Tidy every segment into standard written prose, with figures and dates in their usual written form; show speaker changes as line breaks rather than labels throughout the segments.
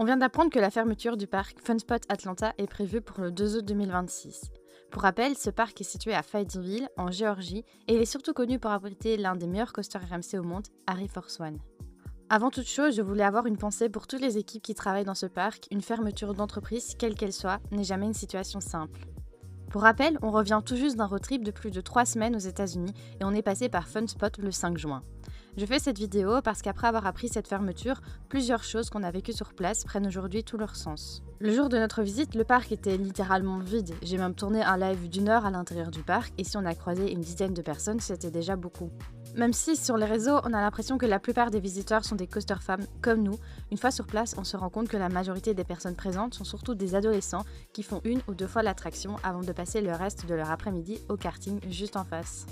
On vient d'apprendre que la fermeture du parc Funspot Atlanta est prévue pour le 2 août 2026. Pour rappel, ce parc est situé à Fayetteville, en Géorgie, et il est surtout connu pour abriter l'un des meilleurs coasters RMC au monde, Harry Force One. Avant toute chose, je voulais avoir une pensée pour toutes les équipes qui travaillent dans ce parc. Une fermeture d'entreprise, quelle qu'elle soit, n'est jamais une situation simple. Pour rappel, on revient tout juste d'un road trip de plus de 3 semaines aux États-Unis et on est passé par Funspot le 5 juin. Je fais cette vidéo parce qu'après avoir appris cette fermeture, plusieurs choses qu'on a vécues sur place prennent aujourd'hui tout leur sens. Le jour de notre visite, le parc était littéralement vide. J'ai même tourné un live d'une heure à l'intérieur du parc et si on a croisé une dizaine de personnes, c'était déjà beaucoup. Même si sur les réseaux, on a l'impression que la plupart des visiteurs sont des coaster femmes comme nous, une fois sur place, on se rend compte que la majorité des personnes présentes sont surtout des adolescents qui font 1 ou 2 fois l'attraction avant de passer le reste de leur après-midi au karting juste en face.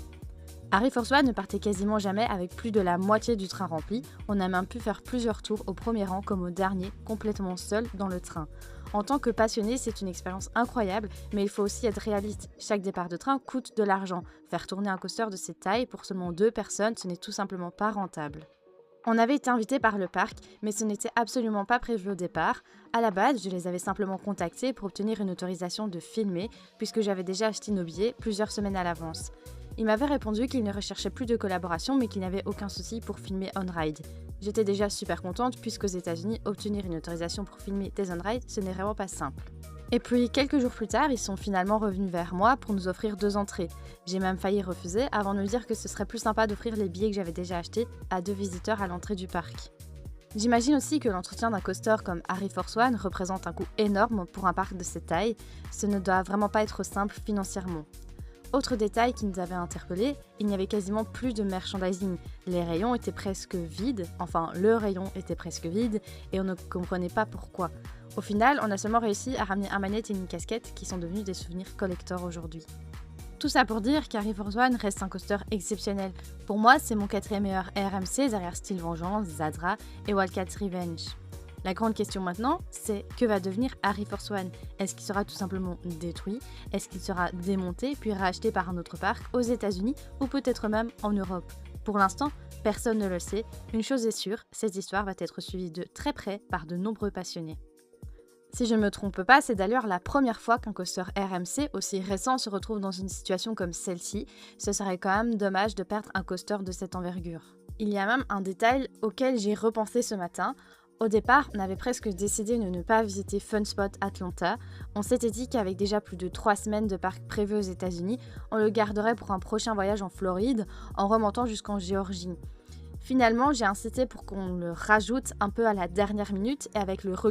Harry Force One ne partait quasiment jamais avec plus de la moitié du train rempli, on a même pu faire plusieurs tours au premier rang comme au dernier, complètement seul dans le train. En tant que passionné, c'est une expérience incroyable, mais il faut aussi être réaliste. Chaque départ de train coûte de l'argent. Faire tourner un coaster de cette taille pour seulement 2 personnes, ce n'est tout simplement pas rentable. On avait été invités par le parc, mais ce n'était absolument pas prévu au départ. À la base, je les avais simplement contactés pour obtenir une autorisation de filmer, puisque j'avais déjà acheté nos billets plusieurs semaines à l'avance. Ils m'avaient répondu qu'ils ne recherchaient plus de collaboration, mais qu'ils n'avaient aucun souci pour filmer on-ride. J'étais déjà super contente, puisqu'aux États-Unis, obtenir une autorisation pour filmer des on-ride, ce n'est vraiment pas simple. Et puis, quelques jours plus tard, ils sont finalement revenus vers moi pour nous offrir 2 entrées. J'ai même failli refuser avant de me dire que ce serait plus sympa d'offrir les billets que j'avais déjà achetés à 2 visiteurs à l'entrée du parc. J'imagine aussi que l'entretien d'un coaster comme Harry Force One représente un coût énorme pour un parc de cette taille. Ce ne doit vraiment pas être simple financièrement. Autre détail qui nous avait interpellés, il n'y avait quasiment plus de merchandising. Les rayons étaient presque vides, enfin le rayon était presque vide et on ne comprenait pas pourquoi. Au final, on a seulement réussi à ramener un manette et une casquette qui sont devenus des souvenirs collector aujourd'hui. Tout ça pour dire qu'Harry Force One reste un coaster exceptionnel. Pour moi, c'est mon 4e meilleur RMC derrière Steel Vengeance, Zadra et Wildcats Revenge. La grande question maintenant, c'est que va devenir Harry Force One? Est-ce qu'il sera tout simplement détruit? Est-ce qu'il sera démonté puis racheté par un autre parc aux États-Unis ou peut-être même en Europe? Pour l'instant, personne ne le sait. Une chose est sûre, cette histoire va être suivie de très près par de nombreux passionnés. Si je ne me trompe pas, c'est d'ailleurs la première fois qu'un coaster RMC aussi récent se retrouve dans une situation comme celle-ci. Ce serait quand même dommage de perdre un coaster de cette envergure. Il y a même un détail auquel j'ai repensé ce matin. Au départ, on avait presque décidé de ne pas visiter Funspot Atlanta. On s'était dit qu'avec déjà plus de 3 semaines de parc prévus aux États-Unis, on le garderait pour un prochain voyage en Floride, en remontant jusqu'en Géorgie. Finalement, j'ai insisté pour qu'on le rajoute un peu à la dernière minute et avec le recul,